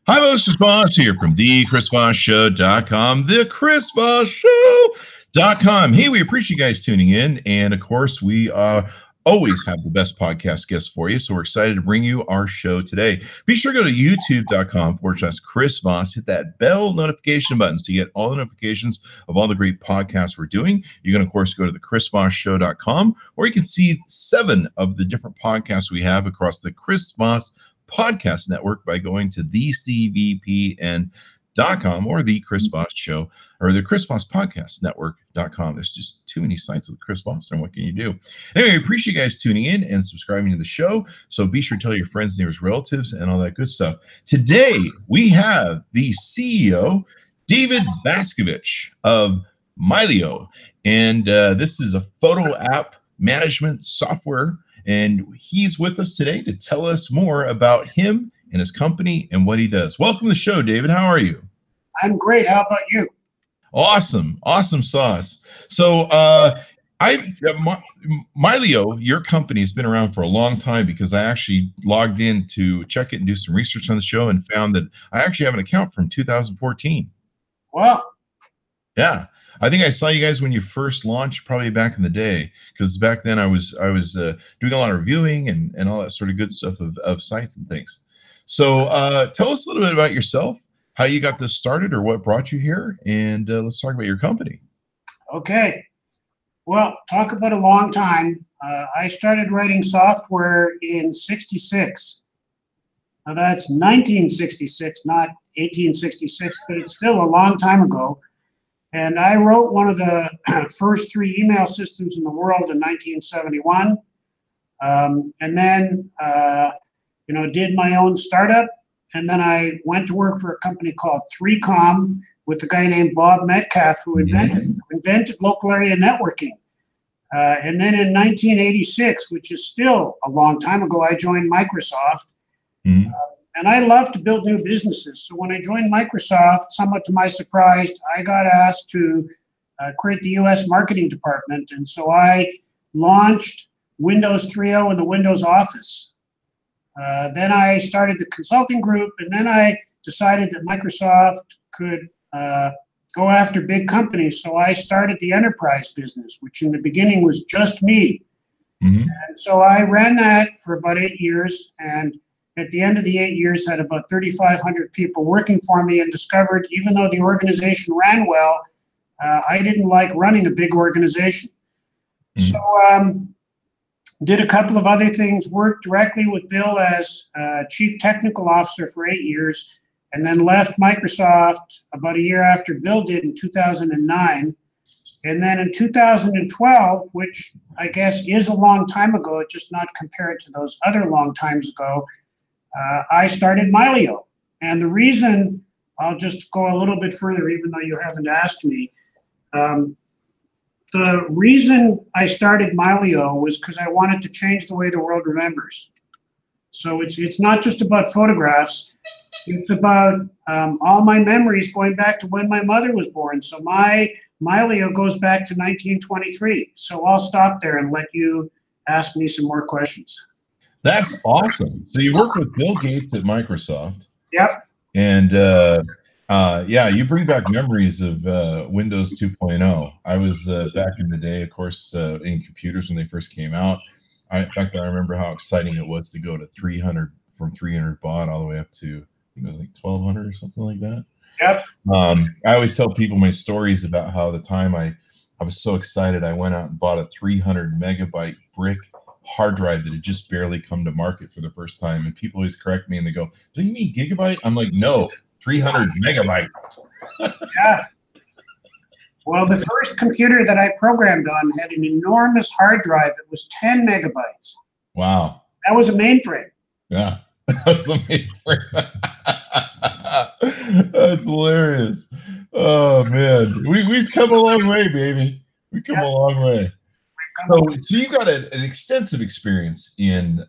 Hi, folks. Chris Voss here from the ChrisVossShow.com, the ChrisVossShow.com. Hey, we appreciate you guys tuning in. And of course, we always have the best podcast guests for you. So we're excited to bring you our show today. Be sure to go to youtube.com/Chris Voss. Hit that bell notification button to get all the notifications of all the great podcasts we're doing. You can, of course, go to the ChrisVossShow.com, or you can see 7 of the different podcasts we have across the Chris Voss Podcast Network by going to thecvpn.com or the Chris Voss Show or the Chris Voss Podcast Network.com. There's just too many sites with Chris Voss, and what can you do? Anyway, I appreciate you guys tuning in and subscribing to the show. So be sure to tell your friends, neighbors, relatives, and all that good stuff. Today, we have the CEO, David Vaskevitch of Mylio. And this is a photo app management software. And he's with us today to tell us more about him and his company and what he does. Welcome to the show, David. How are you? I'm great. How about you? Awesome. Awesome sauce. So Mylio, your company has been around for a long time because I actually logged in to check it and do some research on the show and found that I actually have an account from 2014. Wow. Yeah. I think I saw you guys when you first launched, probably back in the day, because back then I was doing a lot of reviewing and all that sort of good stuff of sites and things. So tell us a little bit about yourself, how you got this started, or what brought you here, and let's talk about your company. Okay. Well, talk about a long time. I started writing software in '66. Now that's 1966, not 1866, but it's still a long time ago. And I wrote one of the first 3 email systems in the world in 1971. And then, did my own startup. And then I went to work for a company called 3Com with a guy named Bob Metcalf, who invented local area networking. And then in 1986, which is still a long time ago, I joined Microsoft. Mm-hmm. And I love to build new businesses. So when I joined Microsoft, somewhat to my surprise, I got asked to create the US marketing department. And so I launched Windows 3.0 in the Windows Office. Then I started the consulting group, and then I decided that Microsoft could go after big companies. So I started the enterprise business, which in the beginning was just me. Mm-hmm. And so I ran that for about 8 years, and at the end of the 8 years, had about 3,500 people working for me, and discovered, even though the organization ran well, I didn't like running a big organization. Mm-hmm. So did a couple of other things, worked directly with Bill as Chief Technical Officer for 8 years, and then left Microsoft about a year after Bill did in 2009. And then in 2012, which I guess is a long time ago, just not compared to those other long times ago, I started Mylio. And the reason, I'll just go a little bit further, even though you haven't asked me. The reason I started Mylio was because I wanted to change the way the world remembers. So it's not just about photographs. It's about all my memories going back to when my mother was born. So my Mylio goes back to 1923. So I'll stop there and let you ask me some more questions. That's awesome. So you work with Bill Gates at Microsoft. Yep. And you bring back memories of Windows 2.0. I was back in the day, of course, in computers when they first came out. In fact, I remember how exciting it was to go to 300, from 300 baud all the way up to, I think it was like 1,200 or something like that. Yep. I always tell people my stories about how the time I was so excited, I went out and bought a 300 megabyte brick hard drive that had just barely come to market for the first time. And people always correct me and they go, "Do you mean gigabyte?" I'm like, "No, 300 megabyte. Yeah. Well, the first computer that I programmed on had an enormous hard drive. It was 10 megabytes. Wow. That was a mainframe. Yeah, that's the mainframe. That's hilarious. Oh, man. We've come a long way, baby. We've come a long way. So you've got an extensive experience in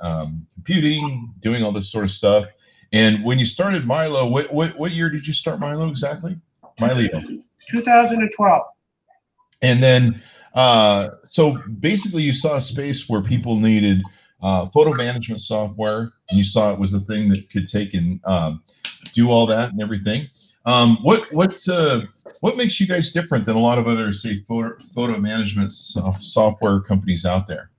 computing, doing all this sort of stuff. And when you started Mylio, what year did you start Mylio exactly? Mylio. 2012. And then, so basically you saw a space where people needed photo management software, and you saw it was a thing that could take and do all that and everything. What makes you guys different than a lot of other, say, photo management software companies out there?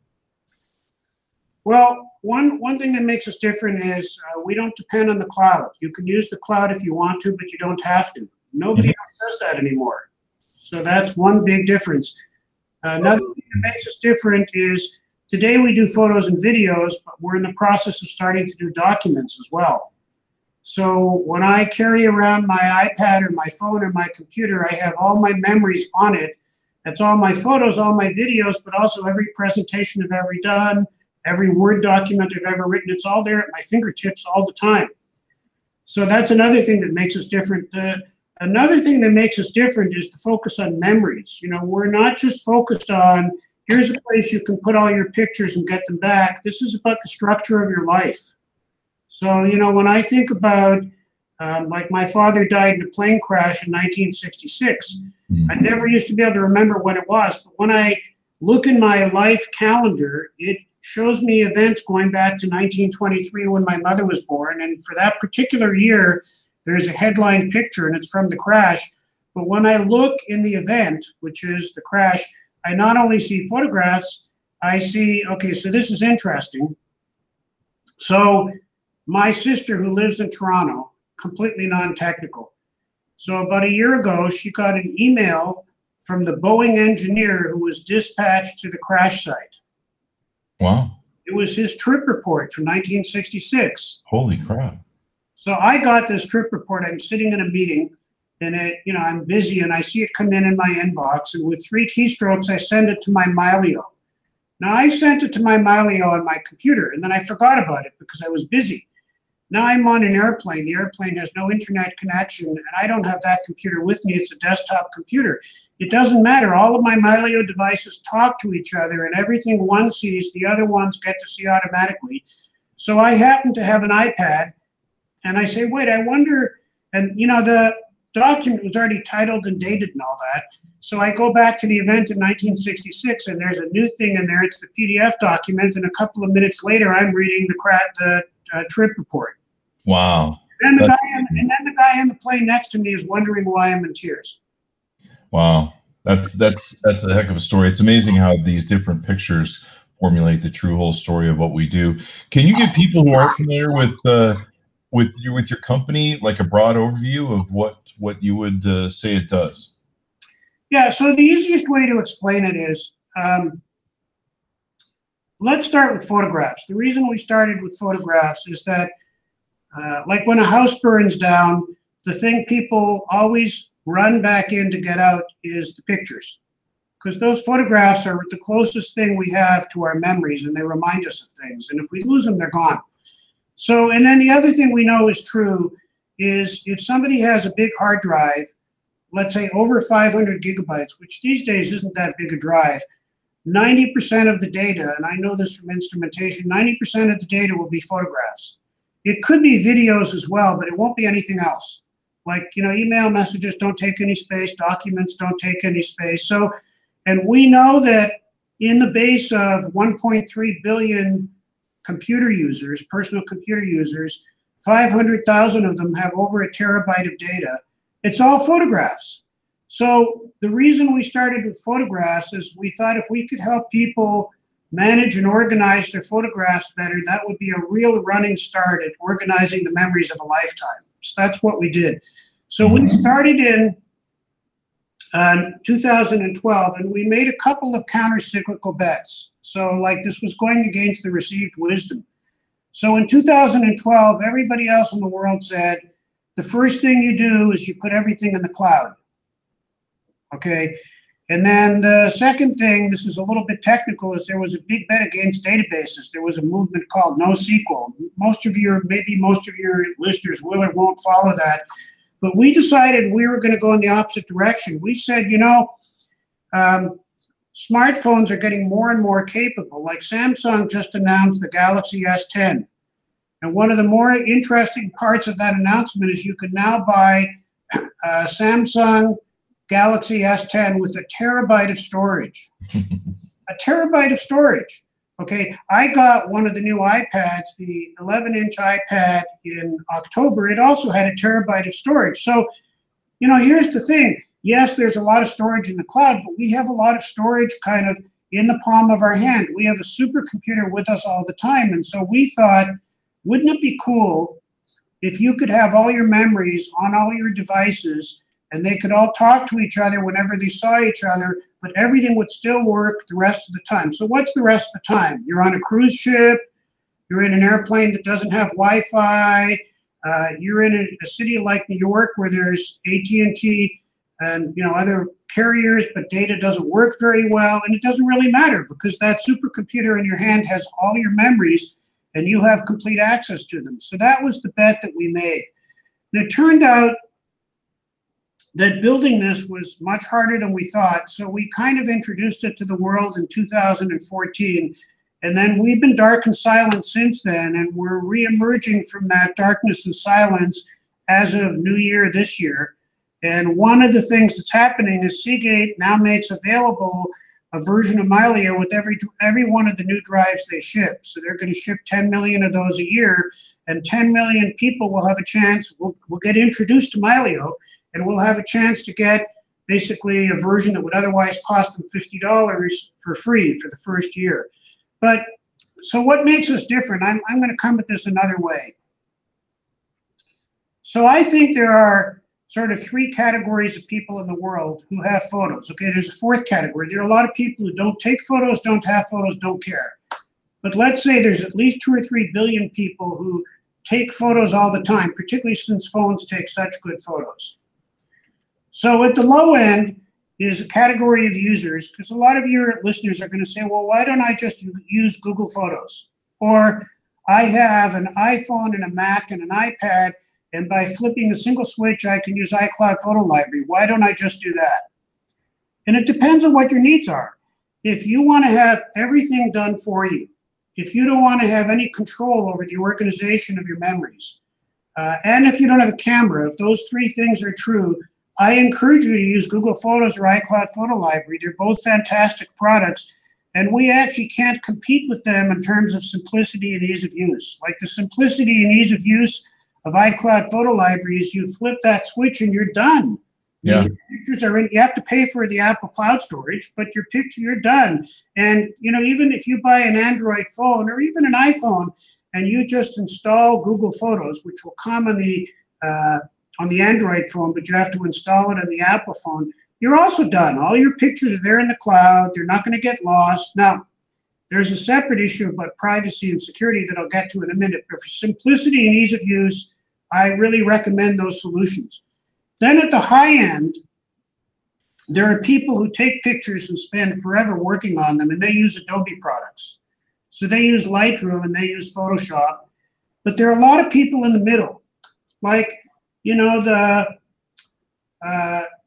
Well, one thing that makes us different is we don't depend on the cloud. You can use the cloud if you want to, but you don't have to. Nobody else does that anymore. So that's one big difference. Another thing that makes us different is today we do photos and videos, but we're in the process of starting to do documents as well. So when I carry around my iPad or my phone or my computer, I have all my memories on it. That's all my photos, all my videos, but also every presentation I've ever done, every Word document I've ever written. It's all there at my fingertips all the time. So that's another thing that makes us different. Another thing that makes us different is the focus on memories. You know, we're not just focused on, here's a place you can put all your pictures and get them back. This is about the structure of your life. So, you know, when I think about, like my father died in a plane crash in 1966, I never used to be able to remember when it was. But when I look in my life calendar, it shows me events going back to 1923 when my mother was born. And for that particular year, there's a headline picture and it's from the crash. But when I look in the event, which is the crash, I not only see photographs, I see, okay, so this is interesting. So my sister who lives in Toronto, completely non-technical. So about a year ago, she got an email from the Boeing engineer who was dispatched to the crash site. Wow. It was his trip report from 1966. Holy crap. So I got this trip report. I'm sitting in a meeting and I'm busy and I see it come in my inbox, and with 3 keystrokes, I send it to my Mylio. Now I sent it to my Mylio on my computer and then I forgot about it because I was busy. Now I'm on an airplane. The airplane has no internet connection and I don't have that computer with me. It's a desktop computer. It doesn't matter. All of my Mylio devices talk to each other, and everything one sees, the other ones get to see automatically. So I happen to have an iPad and I say, wait, I wonder, and you know, the document was already titled and dated and all that. So I go back to the event in 1966 and there's a new thing in there. It's the PDF document. And a couple of minutes later, I'm reading the trip report. Wow. And then the guy on the plane next to me is wondering why I'm in tears. Wow. That's a heck of a story. It's amazing how these different pictures formulate the true whole story of what we do. Can you give people who aren't familiar with your company like a broad overview of what you would say it does? Yeah, so the easiest way to explain it is, let's start with photographs. The reason we started with photographs is that, like when a house burns down, the thing people always run back in to get out is the pictures, because those photographs are the closest thing we have to our memories, and they remind us of things. And if we lose them, they're gone. So, and then the other thing we know is true is if somebody has a big hard drive, let's say over 500 gigabytes, which these days isn't that big a drive, 90% of the data, and I know this from instrumentation, 90% of the data will be photographs. It could be videos as well, but it won't be anything else. Like, you know, email messages don't take any space, documents don't take any space. So, and we know that in the base of 1.3 billion computer users, personal computer users, 500,000 of them have over a terabyte of data. It's all photographs. So the reason we started with photographs is we thought if we could help people manage and organize their photographs better, that would be a real running start at organizing the memories of a lifetime. So that's what we did. So we started in 2012, and we made a couple of counter-cyclical bets. So like this was going against the received wisdom. So in 2012, everybody else in the world said, the first thing you do is you put everything in the cloud. Okay. And then the second thing, this is a little bit technical, is there was a big bet against databases. There was a movement called NoSQL. Maybe most of your listeners will or won't follow that. But we decided we were going to go in the opposite direction. We said, you know, smartphones are getting more and more capable. Like Samsung just announced the Galaxy S10. And one of the more interesting parts of that announcement is you can now buy a Samsung Galaxy S10 with a terabyte of storage. A terabyte of storage. Okay, I got one of the new iPads, the 11-inch iPad in October. It also had a terabyte of storage. So, you know, here's the thing. Yes, there's a lot of storage in the cloud, but we have a lot of storage kind of in the palm of our hand. We have a supercomputer with us all the time. And so we thought, wouldn't it be cool if you could have all your memories on all your devices and they could all talk to each other whenever they saw each other, but everything would still work the rest of the time. So what's the rest of the time? You're on a cruise ship, you're in an airplane that doesn't have Wi-Fi, you're in a city like New York where there's AT&T and other carriers, but data doesn't work very well, and it doesn't really matter because that supercomputer in your hand has all your memories and you have complete access to them. So that was the bet that we made. And it turned out that building this was much harder than we thought, so we kind of introduced it to the world in 2014, and then we've been dark and silent since then, and we're re-emerging from that darkness and silence as of New Year this year. And one of the things that's happening is Seagate now makes available a version of Mylio with every one of the new drives they ship. So they're going to ship 10 million of those a year, and 10 million people will have a chance, will get introduced to Mylio, and we'll have a chance to get basically a version that would otherwise cost them $50 for free for the first year. But so what makes us different? I'm going to come at this another way. So I think there are sort of three categories of people in the world who have photos. Okay, there's a fourth category. There are a lot of people who don't take photos, don't have photos, don't care. But let's say there's at least 2 or 3 billion people who take photos all the time, particularly since phones take such good photos. So at the low end is a category of users, because a lot of your listeners are going to say, well, why don't I just use Google Photos? Or I have an iPhone and a Mac and an iPad, and by flipping a single switch, I can use iCloud Photo Library. Why don't I just do that? And it depends on what your needs are. If you want to have everything done for you, if you don't want to have any control over the organization of your memories, and if you don't have a camera, if those three things are true, I encourage you to use Google Photos or iCloud Photo Library. They're both fantastic products, and we actually can't compete with them in terms of simplicity and ease of use. Like the simplicity and ease of use of iCloud Photo Library is you flip that switch and you're done. Yeah. Your pictures are in. You have to pay for the Apple Cloud storage, but your picture, you're done. And even if you buy an Android phone or even an iPhone, and you just install Google Photos, which will come on the Android phone, but you have to install it on the Apple phone, you're also done. All your pictures are there in the cloud. They're not going to get lost. Now, there's a separate issue about privacy and security that I'll get to in a minute, but for simplicity and ease of use, I really recommend those solutions. Then at the high end, there are people who take pictures and spend forever working on them, and they use Adobe products. So they use Lightroom and they use Photoshop. But there are a lot of people in the middle, like, the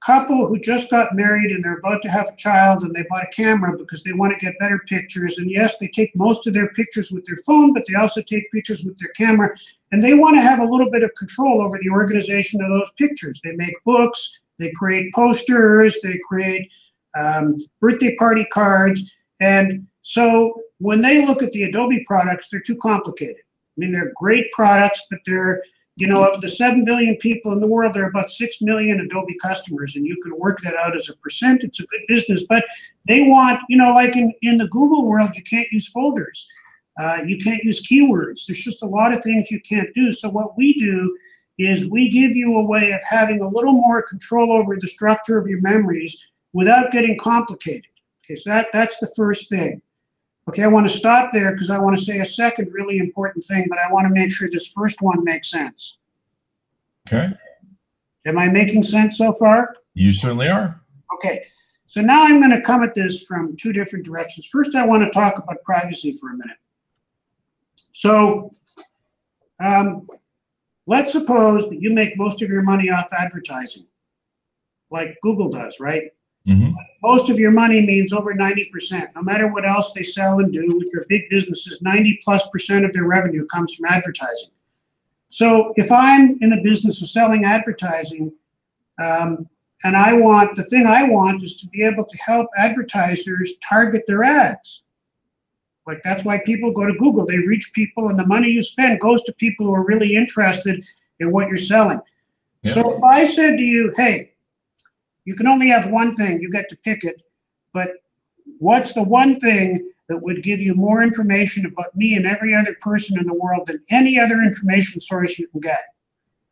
couple who just got married and they're about to have a child and they bought a camera because they want to get better pictures. And yes, they take most of their pictures with their phone, but they also take pictures with their camera. And they want to have a little bit of control over the organization of those pictures. They make books, they create posters, they create birthday party cards. And so when they look at the Adobe products, they're too complicated. I mean, they're great products, but they're, of the 7 billion people in the world, there are about 6 million Adobe customers, and you can work that out as a percent. It's a good business, but they want, like in the Google world, you can't use folders. You can't use keywords. There's just a lot of things you can't do. So what we do is we give you a way of having a little more control over the structure of your memories without getting complicated. Okay, so that's the first thing. Okay, I want to stop there because I want to say a second really important thing, but I want to make sure this first one makes sense. Okay. Am I making sense so far? You certainly are. Okay, so now I'm going to come at this from two different directions. First, I want to talk about privacy for a minute. So let's suppose that you make most of your money off advertising, like Google does, right? Mm-hmm. Most of your money means over 90%. No matter what else they sell and do, which are big businesses, 90+% of their revenue comes from advertising. So if I'm in the business of selling advertising, and the thing I want is to be able to help advertisers target their ads. Like, that's why people go to Google. They reach people, and the money you spend goes to people who are really interested in what you're selling. Yeah. So if I said to you, hey, you can only have one thing, you get to pick it, but what's the one thing that would give you more information about me and every other person in the world than any other information source you can get?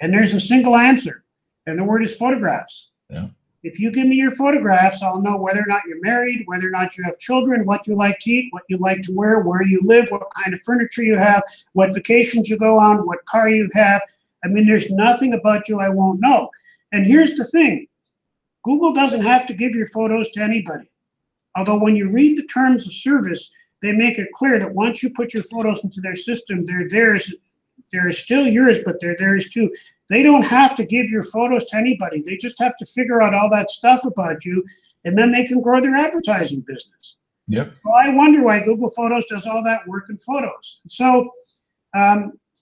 And there's a single answer, and the word is photographs. Yeah. If you give me your photographs, I'll know whether or not you're married, whether or not you have children, what you like to eat, what you like to wear, where you live, what kind of furniture you have, what vacations you go on, what car you have. I mean, there's nothing about you I won't know. And here's the thing. Google doesn't have to give your photos to anybody. Although when you read the terms of service, they make it clear that once you put your photos into their system, they're theirs. They're still yours, but they're theirs too. They don't have to give your photos to anybody. They just have to figure out all that stuff about you, and then they can grow their advertising business. Yep. So I wonder why Google Photos does all that work in photos. So,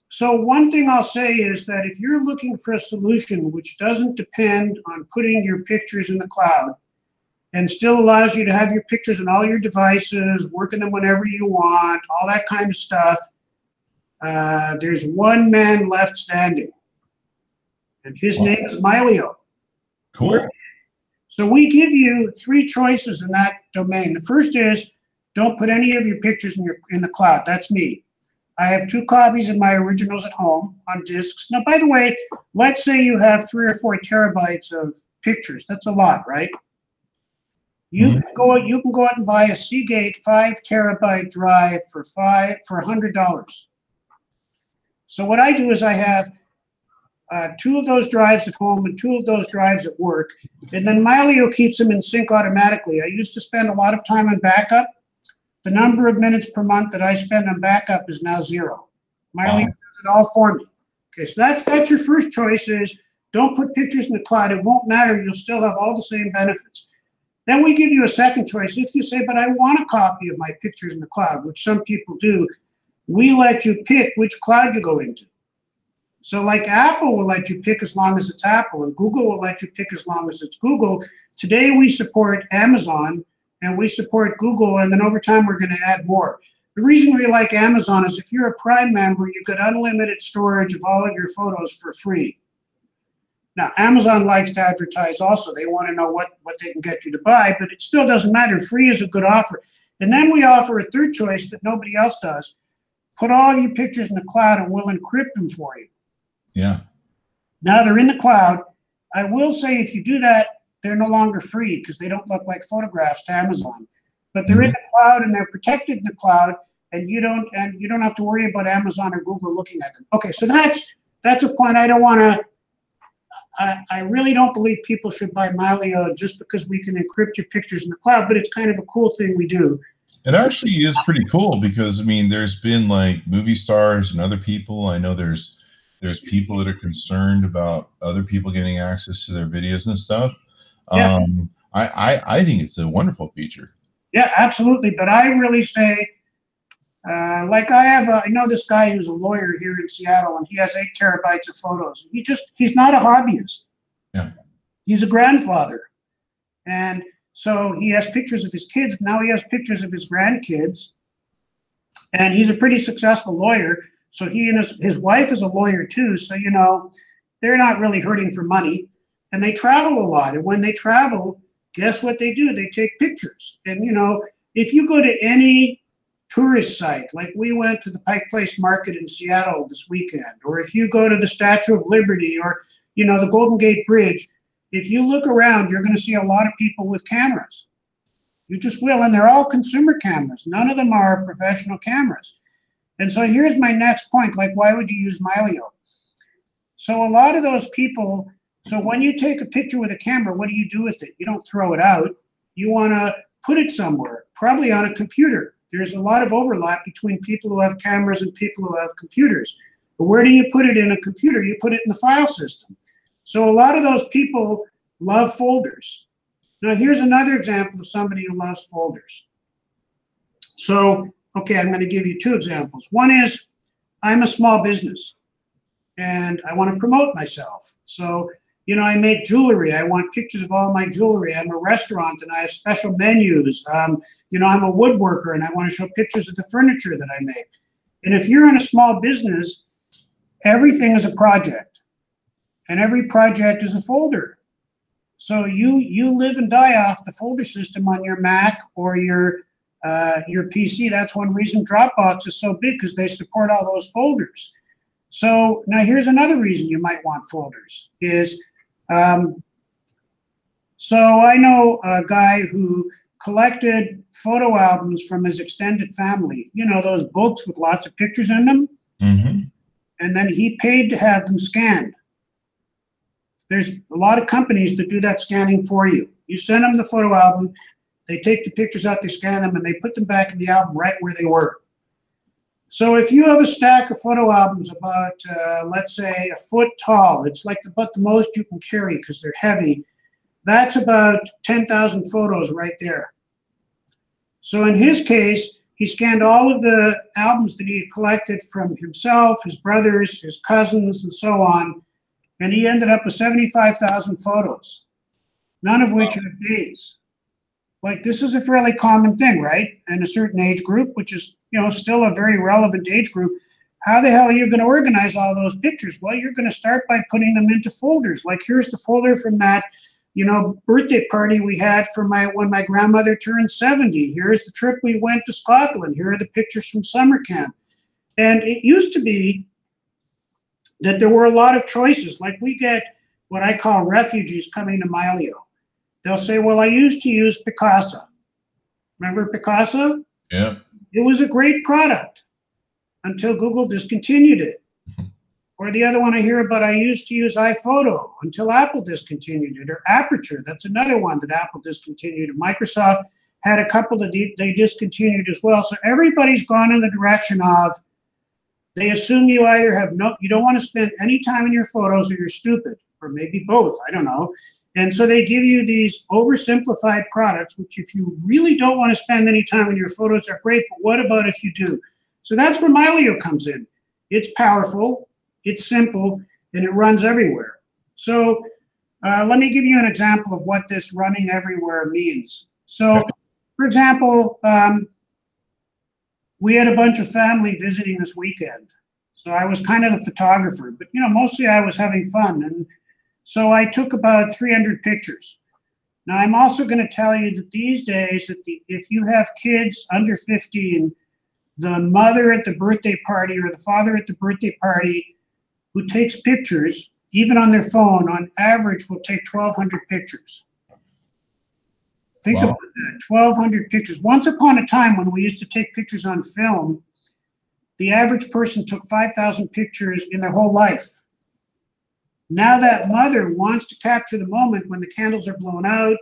so one thing I'll say is that if you're looking for a solution which doesn't depend on putting your pictures in the cloud and still allows you to have your pictures on all your devices, work in them whenever you want, all that kind of stuff, there's one man left standing, and his name is Mylio. Cool. So we give you three choices in that domain. The first is don't put any of your pictures in the cloud. That's me. I have 2 copies of my originals at home on discs. Now, by the way, let's say you have 3 or 4 terabytes of pictures. That's a lot, right? You can go out and buy a Seagate 5 terabyte drive for $100. So what I do is I have 2 of those drives at home and 2 of those drives at work, and then Mylio keeps them in sync automatically. I used to spend a lot of time on backup. The number of minutes per month that I spend on backup is now 0. Mylio does it all for me. Okay, so that's your first choice is don't put pictures in the cloud. It won't matter. You'll still have all the same benefits. Then we give you a second choice. If you say, but I want a copy of my pictures in the cloud, which some people do, we let you pick which cloud you go into. So like Apple will let you pick as long as it's Apple, and Google will let you pick as long as it's Google. Today we support Amazon, and we support Google, and then over time we're going to add more. The reason we like Amazon is if you're a Prime member, you get unlimited storage of all of your photos for free. Now, Amazon likes to advertise also. They want to know what they can get you to buy, but it still doesn't matter. Free is a good offer. And then we offer a third choice that nobody else does. Put all of your pictures in the cloud and we'll encrypt them for you. Yeah. Now they're in the cloud. I will say if you do that, they're no longer free because they don't look like photographs to Amazon. But they're in the cloud and they're protected in the cloud, and you don't have to worry about Amazon or Google looking at them. Okay, so that's a point I don't want to. I really don't believe people should buy Mylio just because we can encrypt your pictures in the cloud, but it's kind of a cool thing we do. It actually is pretty cool because, I mean, there's been like movie stars and other people. I know there's people that are concerned about other people getting access to their videos and stuff. Yeah. I think it's a wonderful feature. Yeah, absolutely. But I really say, like I know this guy who's a lawyer here in Seattle, and he has 8 terabytes of photos. He's not a hobbyist. Yeah. He's a grandfather. And so he has pictures of his kids. Now he has pictures of his grandkids. And he's a pretty successful lawyer. So he and his wife is a lawyer too. So, you know, they're not really hurting for money. And they travel a lot. And when they travel, guess what they do? They take pictures. And, you know, if you go to any tourist site, like we went to the Pike Place Market in Seattle this weekend, or if you go to the Statue of Liberty or, you know, the Golden Gate Bridge, if you look around, you're going to see a lot of people with cameras. You just will. And they're all consumer cameras. None of them are professional cameras. And so here's my next point. Like, why would you use Mylio? So a lot of those people, so when you take a picture with a camera, what do you do with it? You don't throw it out. You want to put it somewhere, probably on a computer. There's a lot of overlap between people who have cameras and people who have computers. But where do you put it in a computer? You put it in the file system. So a lot of those people love folders. Now here's another example of somebody who loves folders. So, okay, I'm going to give you 2 examples. One is I'm a small business and I want to promote myself. So I make jewelry. I want pictures of all my jewelry. I'm a restaurant and I have special menus. I'm a woodworker and I want to show pictures of the furniture that I make. And if you're in a small business, everything is a project and every project is a folder. So you live and die off the folder system on your Mac or your PC. That's one reason Dropbox is so big, because they support all those folders. So now here's another reason you might want folders is, so I know a guy who collected photo albums from his extended family, those books with lots of pictures in them. Mm-hmm. And then he paid to have them scanned. There's a lot of companies that do that scanning for you. You send them the photo album, they take the pictures out, they scan them, and they put them back in the album right where they were. So if you have a stack of photo albums about, let's say, a foot tall, it's like about the most you can carry because they're heavy, that's about 10,000 photos right there. So in his case, he scanned all of the albums that he had collected from himself, his brothers, his cousins, and so on, and he ended up with 75,000 photos, none of which have dates. Like, this is a fairly common thing, right? In a certain age group, which is, still a very relevant age group. How the hell are you going to organize all those pictures? Well, you're going to start by putting them into folders. Like, here's the folder from that, birthday party we had for when my grandmother turned 70. Here's the trip we went to Scotland. Here are the pictures from summer camp. And it used to be that there were a lot of choices. Like, we get what I call refugees coming to Mylio. They'll say, well, I used to use Picasa. Remember Picasa? Yeah. It was a great product until Google discontinued it. Or the other one I hear about, I used to use iPhoto until Apple discontinued it. Or Aperture, that's another one that Apple discontinued. Microsoft had a couple that they discontinued as well. So everybody's gone in the direction of, they assume you either you don't want to spend any time in your photos, or you're stupid, or maybe both, I don't know. And so they give you these oversimplified products, which if you really don't want to spend any time in your photos are great, but what about if you do? So that's where Mylio comes in. It's powerful, it's simple, and it runs everywhere. So let me give you an example of what this running everywhere means. So, for example, we had a bunch of family visiting this weekend. So I was kind of the photographer, but mostly I was having fun. And so I took about 300 pictures. Now, I'm also going to tell you that these days, if you have kids under 15, the mother at the birthday party or the father at the birthday party who takes pictures, even on their phone, on average will take 1,200 pictures. Think about that, 1,200 pictures. Once upon a time, when we used to take pictures on film, the average person took 5,000 pictures in their whole life. Now that mother wants to capture the moment when the candles are blown out,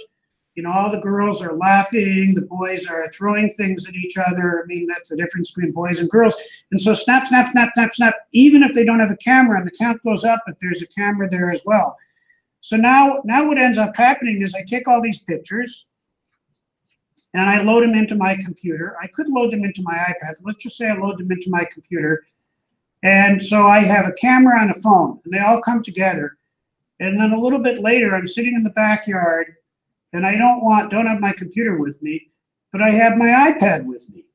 all the girls are laughing, the boys are throwing things at each other. I mean, that's the difference between boys and girls. And so snap, snap, snap, snap, snap, even if they don't have a camera, and the count goes up if there's a camera there as well. So now what ends up happening is I take all these pictures and I load them into my computer. I could load them into my iPad. Let's just say I load them into my computer. And so I have a camera and a phone, and they all come together. And then a little bit later, I'm sitting in the backyard, and I don't have my computer with me, but I have my iPad with me.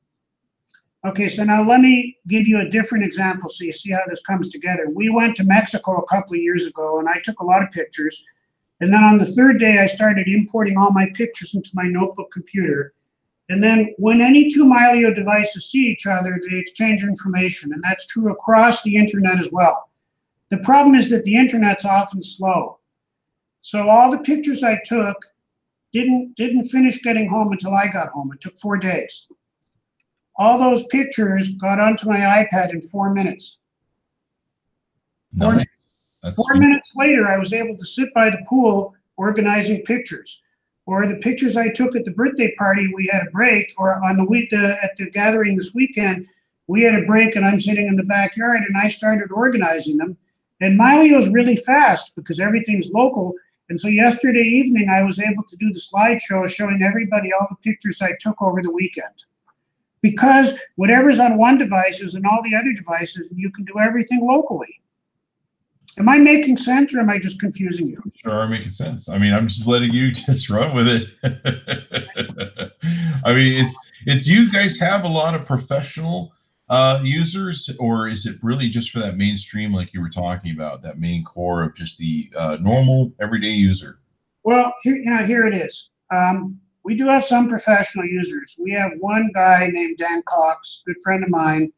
Okay, so now let me give you a different example so you see how this comes together. We went to Mexico a couple of years ago, and I took a lot of pictures. And then on the third day, I started importing all my pictures into my notebook computer. And then when any two Mylio devices see each other, they exchange information, and that's true across the internet as well. The problem is that the internet's often slow. So all the pictures I took didn't finish getting home until I got home. It took 4 days. All those pictures got onto my iPad in 4 minutes. Nice. 4 minutes later, I was able to sit by the pool organizing pictures. Or the pictures I took at the birthday party, we had a break, or on the week at the gathering this weekend, we had a break and I'm sitting in the backyard and I started organizing them. And Mylio is really fast because everything's local. And so yesterday evening, I was able to do the slideshow showing everybody all the pictures I took over the weekend. Because whatever's on one device is on all the other devices, and you can do everything locally. Am I making sense, or am I just confusing you? Sure, are making sense. I mean, I'm just letting you just run with it. I mean, do you guys have a lot of professional users, or is it really just for that mainstream, like you were talking about, that main core of just the normal everyday user? Well, here it is. We do have some professional users. We have one guy named Dan Cox, good friend of mine,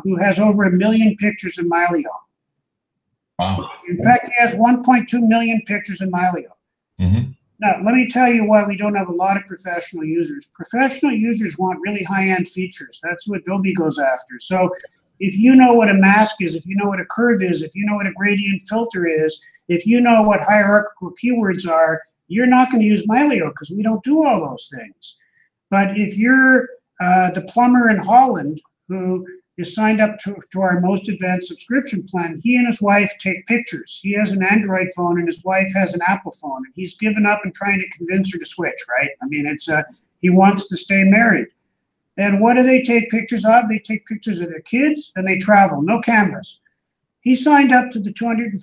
who has over 1 million pictures in Mylio. Wow. In fact, he has 1.2 million pictures in Mylio. Mm-hmm. Now, let me tell you why we don't have a lot of professional users. Professional users want really high-end features. That's what Adobe goes after. So if you know what a mask is, if you know what a curve is, if you know what a gradient filter is, if you know what hierarchical keywords are, you're not going to use Mylio because we don't do all those things. But if you're the plumber in Holland who is signed up to our most advanced subscription plan, he and his wife take pictures. He has an Android phone and his wife has an Apple phone. And he's given up and trying to convince her to switch, right? I mean, he wants to stay married. And what do they take pictures of? They take pictures of their kids and they travel, no cameras. He signed up to the $250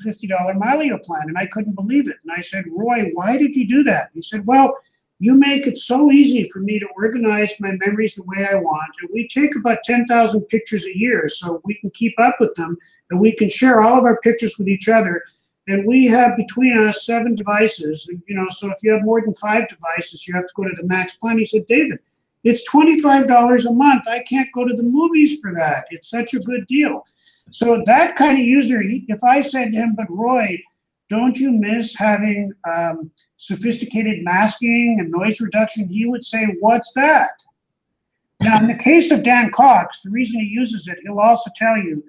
Mylio plan and I couldn't believe it. And I said, Roy, why did you do that? He said, well, you make it so easy for me to organize my memories the way I want. And we take about 10,000 pictures a year so we can keep up with them and we can share all of our pictures with each other. And we have between us 7 devices. And, so if you have more than 5 devices, you have to go to the max plan. He said, David, it's $25 a month. I can't go to the movies for that. It's such a good deal. So that kind of user, if I said to him, but Roy, don't you miss having sophisticated masking and noise reduction? He would say, what's that? Now, in the case of Dan Cox, the reason he uses it, he'll also tell you,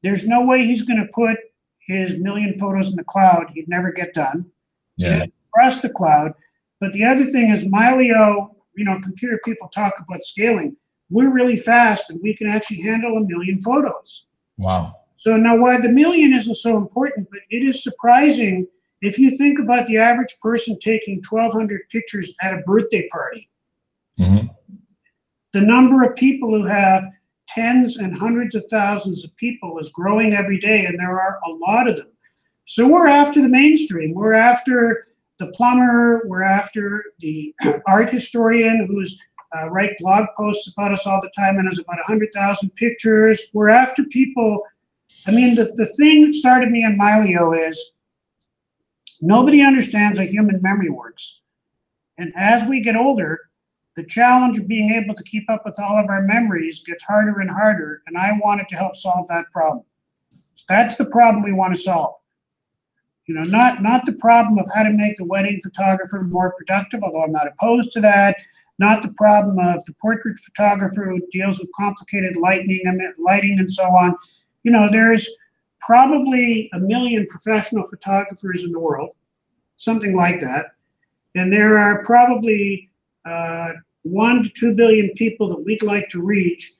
there's no way he's going to put his 1 million photos in the cloud. He'd never get done. Yeah. He doesn't trust the cloud. But the other thing is Mylio, computer people talk about scaling. We're really fast and we can actually handle 1 million photos. Wow. So now why the 1 million isn't so important, but it is surprising if you think about the average person taking 1,200 pictures at a birthday party. Mm-hmm. The number of people who have tens and hundreds of thousands of people is growing every day, and there are a lot of them. So we're after the mainstream. We're after the plumber. We're after the art historian who's write blog posts about us all the time and has about 100,000 pictures. We're after people. I mean, the thing that started me in Mylio is nobody understands how human memory works. And as we get older, the challenge of being able to keep up with all of our memories gets harder and harder, and I wanted to help solve that problem. So that's the problem we want to solve. Not the problem of how to make the wedding photographer more productive, although I'm not opposed to that. Not the problem of the portrait photographer who deals with complicated lighting and so on. There's probably 1 million professional photographers in the world, something like that. And there are probably 1 to 2 billion people that we'd like to reach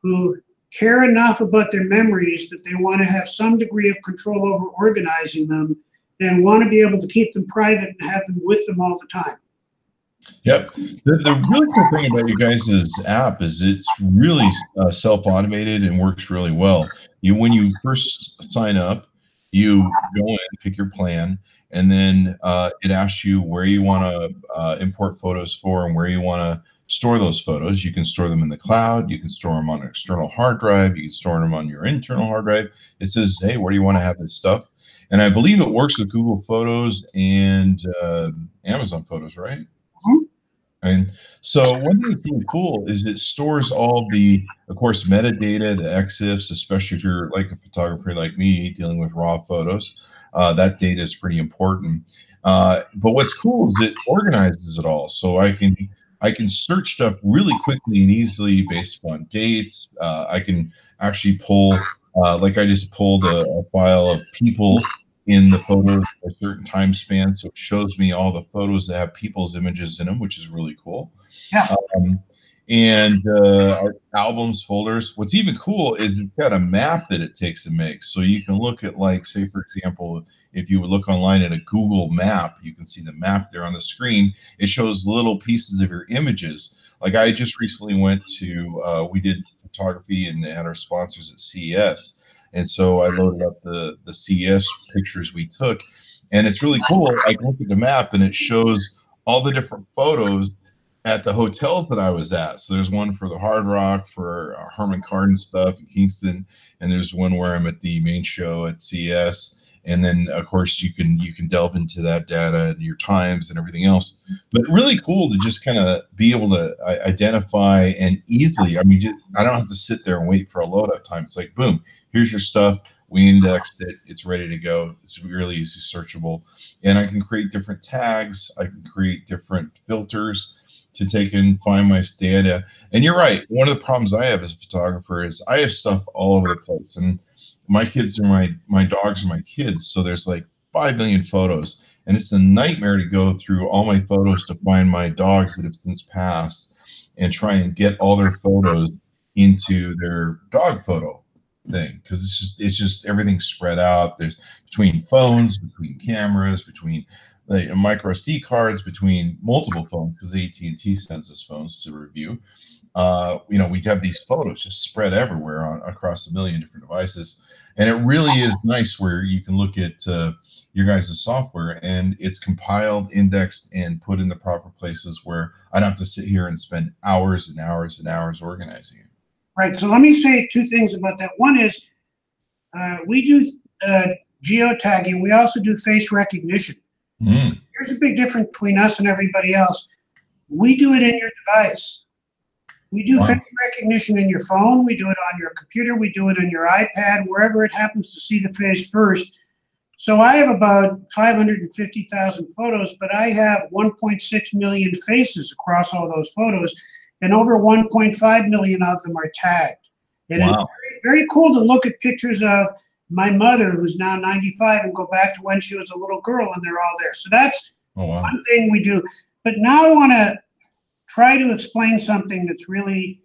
who care enough about their memories that they want to have some degree of control over organizing them and want to be able to keep them private and have them with them all the time. Yep. The really cool thing about you guys' app is it's really self-automated and works really well. When you first sign up, you go in, pick your plan, and then it asks you where you want to import photos for and where you want to store those photos. You can store them in the cloud. You can store them on an external hard drive. You can store them on your internal hard drive. It says, hey, where do you want to have this stuff? And I believe it works with Google Photos and Amazon Photos, right? Mm-hmm. And so one thing that's really cool is it stores all the, of course, metadata, the EXIFs, especially if you're like a photographer like me dealing with raw photos. That data is pretty important. But what's cool is it organizes it all. So I can search stuff really quickly and easily based upon dates. I can actually pull, like I just pulled a file of people in the photos a certain time span, so it shows me all the photos that have people's images in them, which is really cool. Yeah. And our albums, folders. What's even cool is it's got a map that it takes and makes, so you can look at, like, say for example, if you would look online at a Google map, you can see the map there on the screen. It shows little pieces of your images. Like I just recently went to, we did photography and had our sponsors at CES. And so I loaded up the CES pictures we took, and it's really cool. I can look at the map and it shows all the different photos at the hotels that I was at. So there's one for the Hard Rock, for Herman Cardin stuff in Kingston, and there's one where I'm at the main show at CES. And then of course you can delve into that data and your times and everything else. But really cool to just kind of be able to identify and easily. I mean, I don't have to sit there and wait for a load up time. It's like, boom, here's your stuff. We indexed it. It's ready to go. It's really easy searchable, and I can create different tags. I can create different filters to take and find my data. And you're right. One of the problems I have as a photographer is I have stuff all over the place, and my kids are my dogs are my kids. So there's like 5 million photos, and it's a nightmare to go through all my photos to find my dogs that have since passed and try and get all their photos into their dog photo thing, because it's just everything's spread out. There's between phones, between cameras, between the micro SD cards, between multiple phones, because AT&T sends us phones to review. We have these photos just spread everywhere across a million different devices. And it really is nice where you can look at your guys' software, and it's compiled, indexed, and put in the proper places where I don't have to sit here and spend hours and hours and hours organizing it. Right. So let me say two things about that. One is we do geotagging. We also do face recognition. Here's a big difference between us and everybody else. We do it in your device. We do face recognition in your phone. We do it on your computer. We do it on your iPad, wherever it happens to see the face first. So I have about 550,000 photos, but I have 1.6 million faces across all those photos, and over 1.5 million of them are tagged. And it's very, very cool to look at pictures of my mother, who's now 95, and go back to when she was a little girl, and they're all there. So that's one thing we do. But now I want to try to explain something that's really,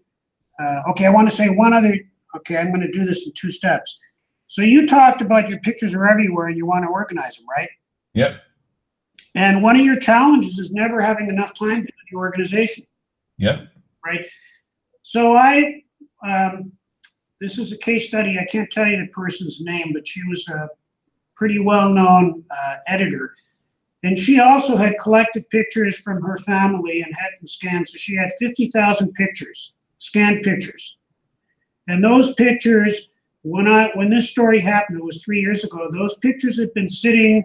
okay, I want to say one other, okay, I'm going to do this in 2 steps. So you talked about your pictures are everywhere and you want to organize them, right? Yep. And one of your challenges is never having enough time to do the organization. Yep. Right? So this is a case study. I can't tell you the person's name, but she was a pretty well-known editor. And she also had collected pictures from her family and had them scanned. So she had 50,000 pictures, scanned pictures. And those pictures, when this story happened, it was 3 years ago, those pictures had been sitting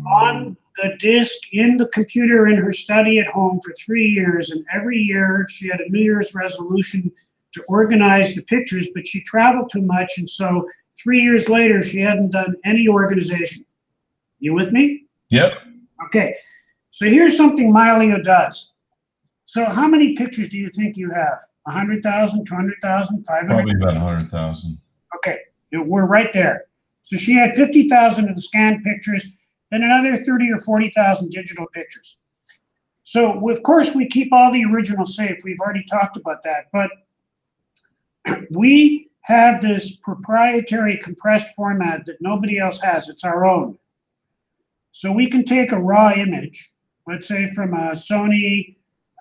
on the disk in the computer in her study at home for 3 years. And every year she had a New Year's resolution to organize the pictures, but she traveled too much. And so 3 years later, she hadn't done any organization. You with me? Yep. Okay. So here's something Mylio does. So how many pictures do you think you have? 100,000, 200,000, 500,000? Probably about 100,000. Okay. We're right there. So she had 50,000 of the scanned pictures and another 30 or 40,000 digital pictures. So of course we keep all the originals safe. We've already talked about that, but we have this proprietary compressed format that nobody else has. It's our own. So we can take a raw image, let's say from a Sony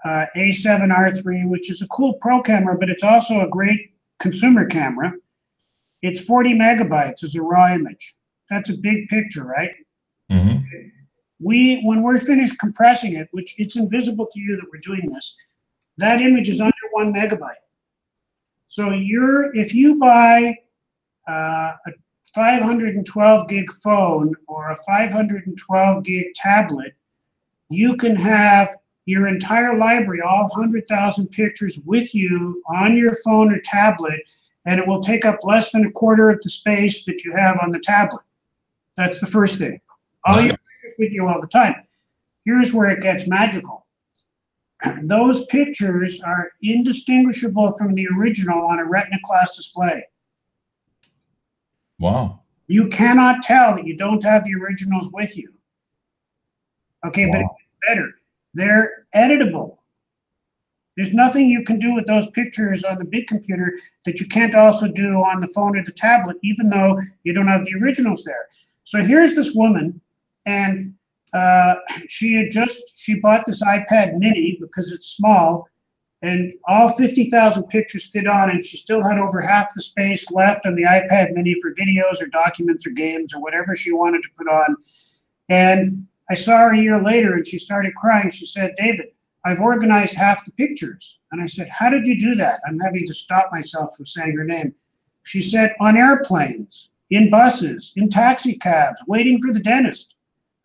A7R3, which is a cool pro camera, but it's also a great consumer camera. It's 40 megabytes as a raw image. That's a big picture, right? Mm-hmm. When we're finished compressing it, which it's invisible to you that we're doing this, that image is under 1 megabyte. So if you buy a 512 gig phone or a 512 gig tablet, you can have your entire library, all 100,000 pictures with you on your phone or tablet, and it will take up less than a quarter of the space that you have on the tablet. That's the first thing. All your pictures with you all the time. Here's where it gets magical. Those pictures are indistinguishable from the original on a Retina class display. Wow. You cannot tell that you don't have the originals with you. Okay, wow. But it's better. They're editable. There's nothing you can do with those pictures on the big computer that you can't also do on the phone or the tablet, even though you don't have the originals there. So here's this woman, and she bought this iPad mini because it's small, And all 50,000 pictures fit on, and she still had over half the space left on the iPad mini for videos or documents or games or whatever she wanted to put on. And I saw her a year later, and she started crying. She said, "David, I've organized half the pictures." And I said, "How did you do that?" I'm having to stop myself from saying her name. She said, "On airplanes, in buses, in taxi cabs, waiting for the dentist.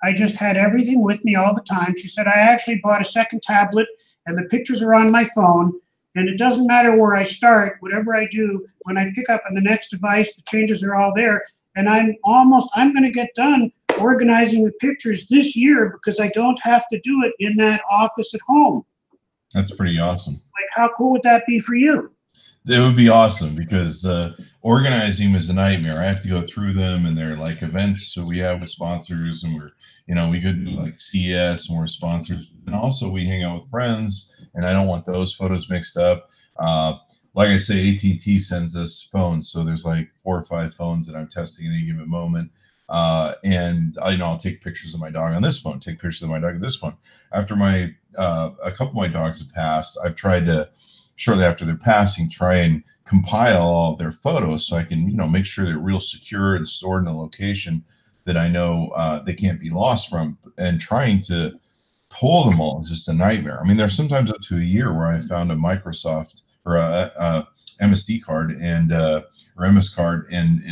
I just had everything with me all the time." She said, "I actually bought a second tablet, and the pictures are on my phone, and it doesn't matter where I start, whatever I do, when I pick up on the next device, the changes are all there. And I'm going to get done organizing the pictures this year because I don't have to do it in that office at home." That's pretty awesome. Like, how cool would that be for you? It would be awesome because organizing them is a nightmare. I have to go through them, and they're like events that we have with sponsors, and we go to like CES, and we're sponsors, and also we hang out with friends, and I don't want those photos mixed up. Like I say, AT&T sends us phones, so there's like 4 or 5 phones that I'm testing at any given moment. And I'll take pictures of my dog on this phone, take pictures of my dog on this phone. After a couple of my dogs have passed, I've tried to, shortly after their passing, try and compile all of their photos so I can, make sure they're real secure and stored in a location that I know they can't be lost from. And trying to pull them all is just a nightmare. I mean, there's sometimes up to a year where I found a Microsoft or a MSD card or MS card and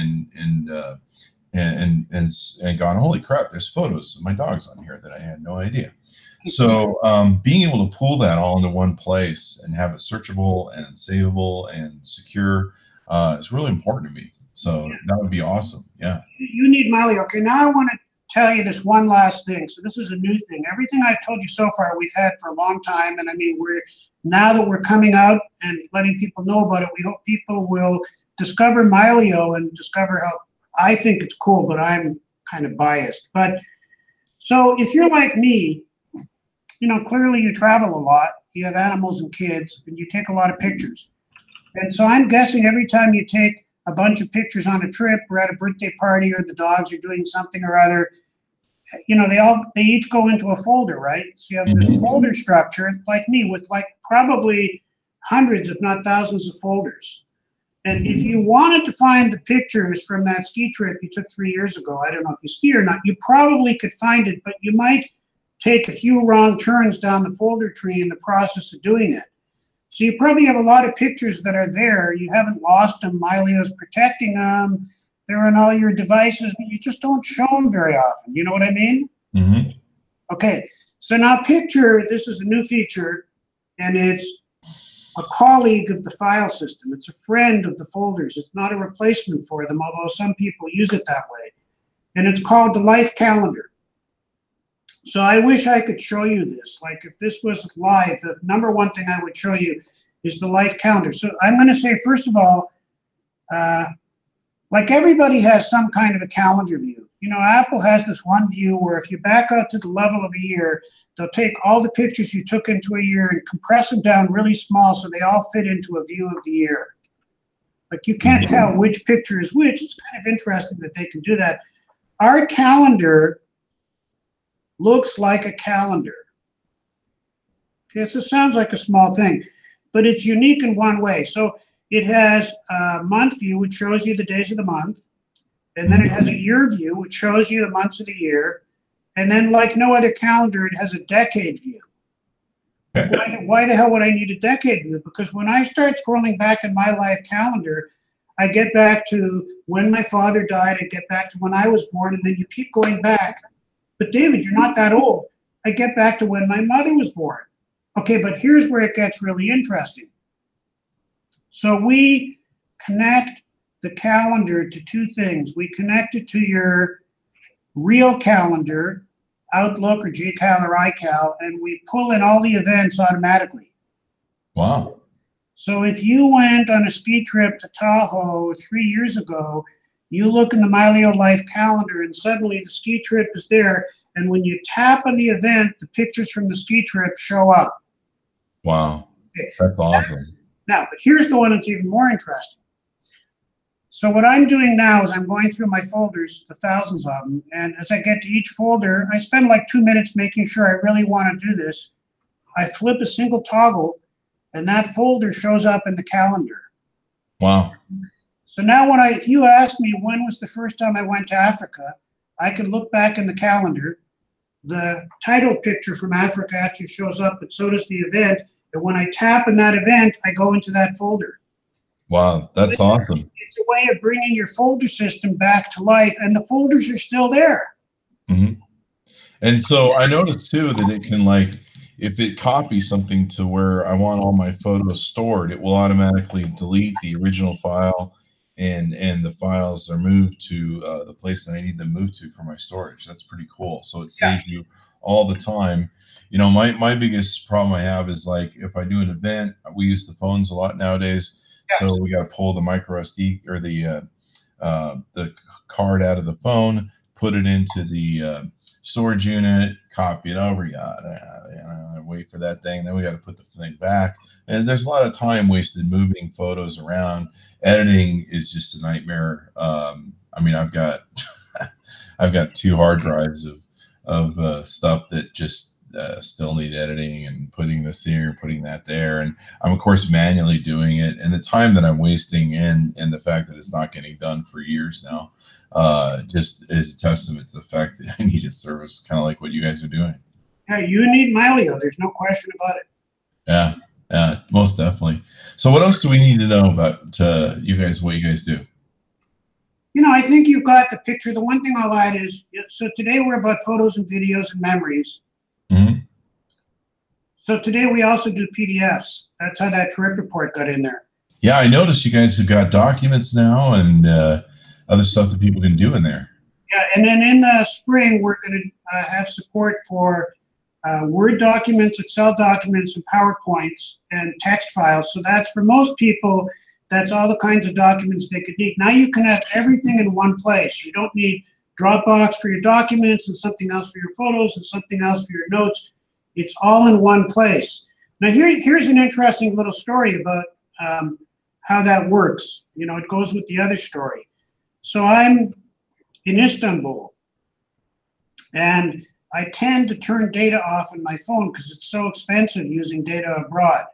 gone, holy crap, there's photos of my dogs on here that I had no idea. So being able to pull that all into one place and have it searchable and savable and secure is really important to me. So that would be awesome. Yeah. You need Mylio. Okay, now I want to tell you this one last thing. So this is a new thing. Everything I've told you so far, we've had for a long time. And I mean, now that we're coming out and letting people know about it, we hope people will discover Mylio and discover how I think it's cool, but I'm kind of biased. But so if you're like me, clearly you travel a lot, you have animals and kids, and you take a lot of pictures. And so I'm guessing every time you take a bunch of pictures on a trip or at a birthday party or the dogs are doing something or other, they each go into a folder, right? So you have this folder structure, like me, with like probably hundreds, if not thousands of folders. And if you wanted to find the pictures from that ski trip you took 3 years ago, I don't know if you ski or not, you probably could find it, but you might take a few wrong turns down the folder tree in the process of doing it. So you probably have a lot of pictures that are there. You haven't lost them. Mylio's protecting them. They're on all your devices, but you just don't show them very often. You know what I mean? Mm-hmm. Okay, so now picture, this is a new feature, and it's a colleague of the file system. It's a friend of the folders. It's not a replacement for them, although some people use it that way. And it's called the Life Calendar. So I wish I could show you this. Like if this was live, the number one thing I would show you is the Life Calendar. So I'm going to say, first of all, like everybody has some kind of a calendar view. Apple has this one view where if you back out to the level of a year, they'll take all the pictures you took into a year and compress them down really small so they all fit into a view of the year. Like you can't tell which picture is which. It's kind of interesting that they can do that. Our calendar looks like a calendar. Okay, so it sounds like a small thing, but it's unique in one way. So it has a month view, which shows you the days of the month. And then it has a year view, which shows you the months of the year. And then like no other calendar, it has a decade view. Why the hell would I need a decade view? Because when I start scrolling back in my life calendar, I get back to when my father died, I get back to when I was born, and then you keep going back. But David, you're not that old. I get back to when my mother was born. Okay, but here's where it gets really interesting. So we connect the calendar to two things. We connect it to your real calendar, Outlook or GCal or iCal, and we pull in all the events automatically. Wow. So if you went on a ski trip to Tahoe 3 years ago, you look in the Mylio Life Calendar and suddenly the ski trip is there. And when you tap on the event, the pictures from the ski trip show up. Wow. Okay. That's awesome. Now, but here's the one that's even more interesting. So what I'm doing now is I'm going through my folders, the thousands of them. And as I get to each folder, I spend like 2 minutes making sure I really want to do this. I flip a single toggle and that folder shows up in the calendar. Wow. So now if you ask me when was the first time I went to Africa, I can look back in the calendar. The title picture from Africa actually shows up, but so does the event. And when I tap in that event, I go into that folder. Wow, that's awesome. It's a way of bringing your folder system back to life, and the folders are still there. Mm-hmm. And so I noticed too that it can, like, if it copies something to where I want all my photos stored, it will automatically delete the original file, and the files are moved to the place that I need them moved to for my storage. That's pretty cool. So it saves you all the time. You know, my biggest problem I have is, like, if I do an event, we use the phones a lot nowadays. So we got to pull the micro SD or the card out of the phone, put it into the storage unit, copy it over, wait for that thing. Then we got to put the thing back. And there's a lot of time wasted moving photos around. Editing is just a nightmare. I mean, I've got 2 hard drives of stuff that just still need editing, and putting this here, putting that there. And I'm, of course, manually doing it. And the time that I'm wasting and the fact that it's not getting done for years now, just is a testament to the fact that I need a service kind of like what you guys are doing. Yeah, you need Mylio. There's no question about it. Yeah, most definitely. So what else do we need to know about you guys, what you guys do? You know, I think you've got the picture. The one thing I'll add is, so today we're about photos and videos and memories. Mm-hmm. So today we also do PDFs. That's how that trip report got in there. Yeah, I noticed you guys have got documents now and other stuff that people can do in there. Yeah, and then in the spring, we're going to have support for Word documents, Excel documents, and PowerPoints, and text files. So that's, for most people, that's all the kinds of documents they could need. Now you can have everything in one place. You don't need Dropbox for your documents and something else for your photos and something else for your notes. It's all in one place. Now here's an interesting little story about how that works. You know, it goes with the other story. So I'm in Istanbul, and I tend to turn data off on my phone because it's so expensive using data abroad.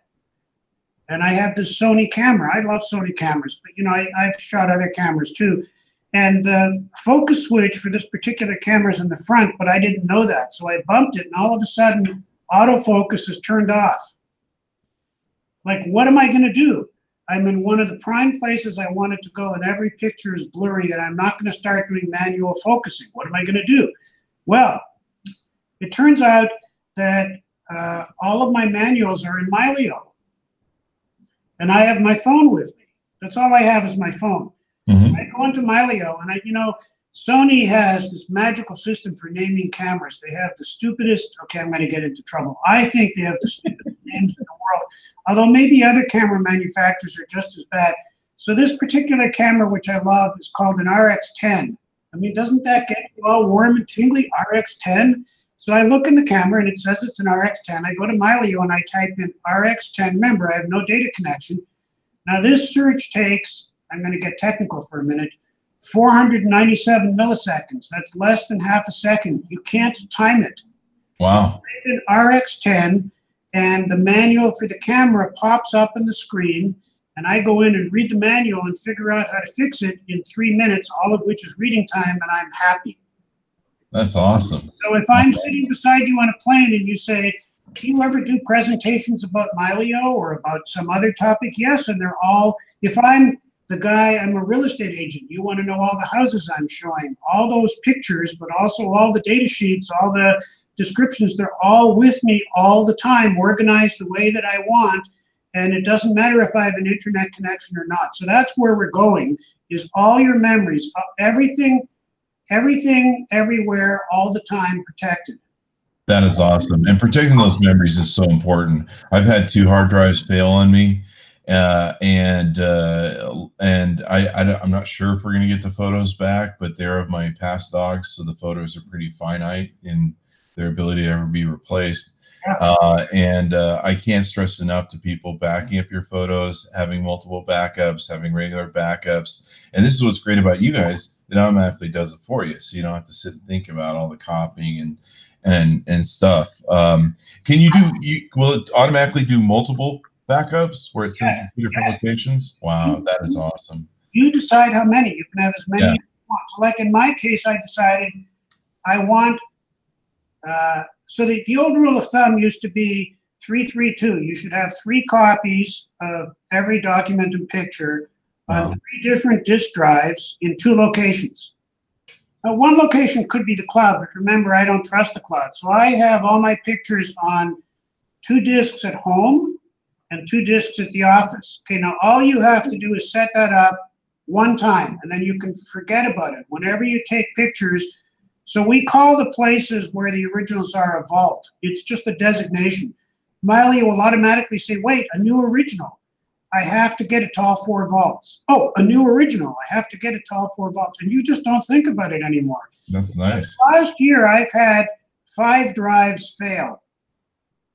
And I have this Sony camera. I love Sony cameras, but, you know, I've shot other cameras too. And the focus switch for this particular camera is in the front, but I didn't know that. So I bumped it, and all of a sudden, autofocus is turned off. Like, what am I going to do? I'm in one of the prime places I wanted to go, and every picture is blurry, and I'm not going to start doing manual focusing. What am I going to do? Well, it turns out that all of my manuals are in Mylio, and I have my phone with me. That's all I have is my phone. Mm-hmm. So I go into Mylio, and Sony has this magical system for naming cameras. They have the stupidest, okay, I'm going to get into trouble. I think they have the stupidest names in the world, although maybe other camera manufacturers are just as bad. So this particular camera, which I love, is called an RX10. I mean, doesn't that get you all warm and tingly, RX10? So I look in the camera, and it says it's an RX10. I go to Mylio, and I type in RX10. Remember, I have no data connection. Now, this search takes, I'm going to get technical for a minute, 497 milliseconds. That's less than half a second. You can't time it. Wow. I type in RX10, and the manual for the camera pops up on the screen, and I go in and read the manual and figure out how to fix it in 3 minutes, all of which is reading time, and I'm happy. That's awesome. So if I'm sitting beside you on a plane and you say, do you ever do presentations about Mylio or about some other topic? Yes, and they're all, if I'm the guy, I'm a real estate agent, you want to know all the houses I'm showing, all those pictures, but also all the data sheets, all the descriptions, they're all with me all the time, organized the way that I want, and it doesn't matter if I have an internet connection or not. So that's where we're going, is all your memories, everything, everywhere, all the time, protected. That is awesome. And protecting those memories is so important. I've had 2 hard drives fail on me. And I'm not sure if we're going to get the photos back, but they're of my past dogs. So the photos are pretty finite in their ability to ever be replaced. I can't stress enough to people backing up your photos, having multiple backups, having regular backups. And this is what's great about you guys. It automatically does it for you. So you don't have to sit and think about all the copying and stuff. Will it automatically do multiple backups where it sends to two different locations? Wow, that is awesome. You decide how many. You can have as many as you want. So like in my case, I decided I want, so the old rule of thumb used to be 332. You should have 3 copies of every document and picture on 3 different disk drives in 2 locations. Now, one location could be the cloud, but remember, I don't trust the cloud. So I have all my pictures on 2 disks at home and 2 disks at the office. Okay, now all you have to do is set that up one time, and then you can forget about it. Whenever you take pictures, so we call the places where the originals are a vault. It's just a designation. Mylio will automatically say, wait, a new original. I have to get it to all 4 vaults. Oh, a new original. I have to get it to all 4 vaults. And you just don't think about it anymore. That's nice. Last year, I've had 5 drives fail.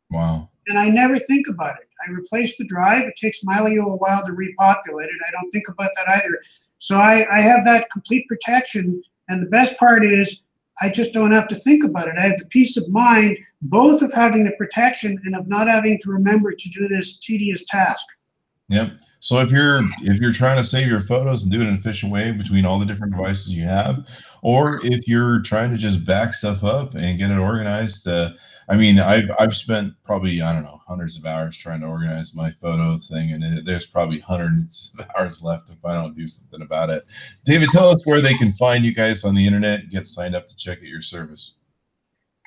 Wow. And I never think about it. I replace the drive. It takes Mylio a while to repopulate it. I don't think about that either. So I have that complete protection. And the best part is I just don't have to think about it. I have the peace of mind, both of having the protection and of not having to remember to do this tedious task. Yep. So if you're trying to save your photos and do it in an efficient way between all the different devices you have, or if you're trying to just back stuff up and get it organized, I mean, I've spent probably, I don't know, hundreds of hours trying to organize my photo thing, and there's probably hundreds of hours left if I don't do something about it. David, tell us where they can find you guys on the internet and get signed up to check out your service.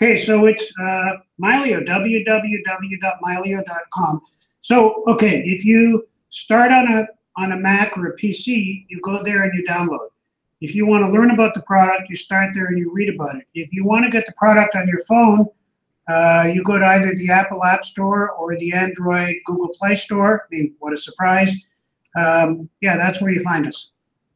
Okay, so it's Mylio, www.mylio.com. So, okay, if you start on a Mac or a PC, you go there and you download. If you want to learn about the product, you start there and you read about it. If you want to get the product on your phone, you go to either the Apple App Store or the Android Google Play Store. I mean, what a surprise. Yeah, that's where you find us.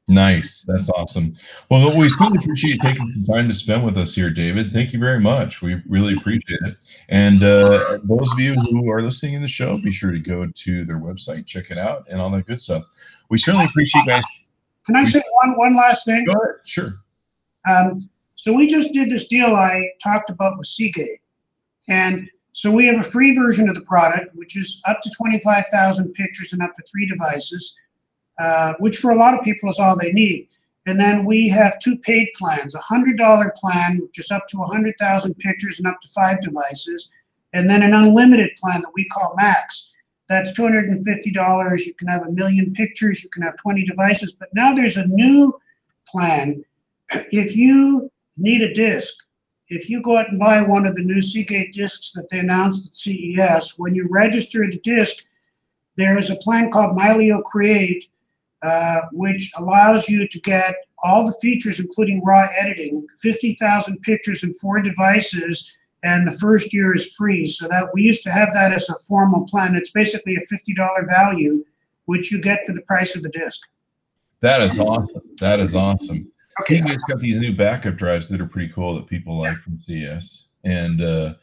Nice. That's awesome. Well, we really appreciate you taking some time to spend with us here, David. Thank you very much. We really appreciate it. And those of you who are listening in the show, be sure to go to their website, check it out, and all that good stuff. We certainly appreciate you guys. Can I say one last thing? Go ahead. Sure. So we just did this deal I talked about with Seagate. And so we have a free version of the product, which is up to 25,000 pictures and up to 3 devices. Which for a lot of people is all they need. And then we have 2 paid plans, a $100 plan, which is up to 100,000 pictures and up to 5 devices, and then an unlimited plan that we call Max. That's $250. You can have 1 million pictures, you can have 20 devices, but now there's a new plan. If you need a disc, if you go out and buy one of the new Seagate discs that they announced at CES, when you register the disc, there is a plan called Mylio Create, which allows you to get all the features, including raw editing, 50,000 pictures and 4 devices, and the first year is free. So that we used to have that as a formal plan. It's basically a $50 value, which you get for the price of the disc. That is awesome. That is awesome. Okay. Seagate's got these new backup drives that are pretty cool that people like from CS. And yeah,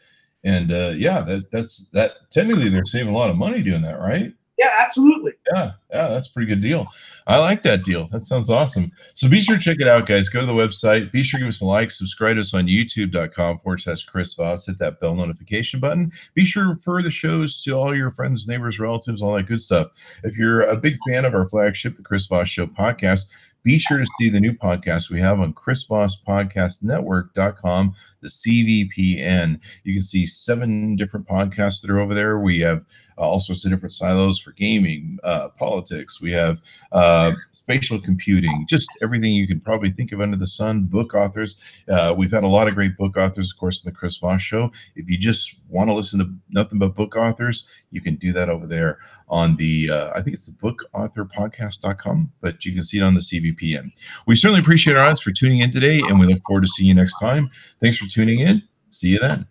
that's technically they're saving a lot of money doing that, right? Yeah, absolutely. Yeah, that's a pretty good deal. I like that deal. That sounds awesome. So be sure to check it out, guys. Go to the website. Be sure to give us a like. Subscribe to us on youtube.com/Chris Voss. Hit that bell notification button. Be sure to refer the shows to all your friends, neighbors, relatives, all that good stuff. If you're a big fan of our flagship, the Chris Voss Show Podcast, be sure to see the new podcast we have on chrisvosspodcastnetwork.com, the CVPN. You can see 7 different podcasts that are over there. We have all sorts of different silos for gaming, politics. We have spatial computing, just everything you can probably think of under the sun, book authors. We've had a lot of great book authors, of course, in the Chris Voss Show. If you just want to listen to nothing but book authors, you can do that over there on the, I think it's the bookauthorpodcast.com, but you can see it on the CVPN. We certainly appreciate our audience for tuning in today, and we look forward to seeing you next time. Thanks for tuning in. See you then.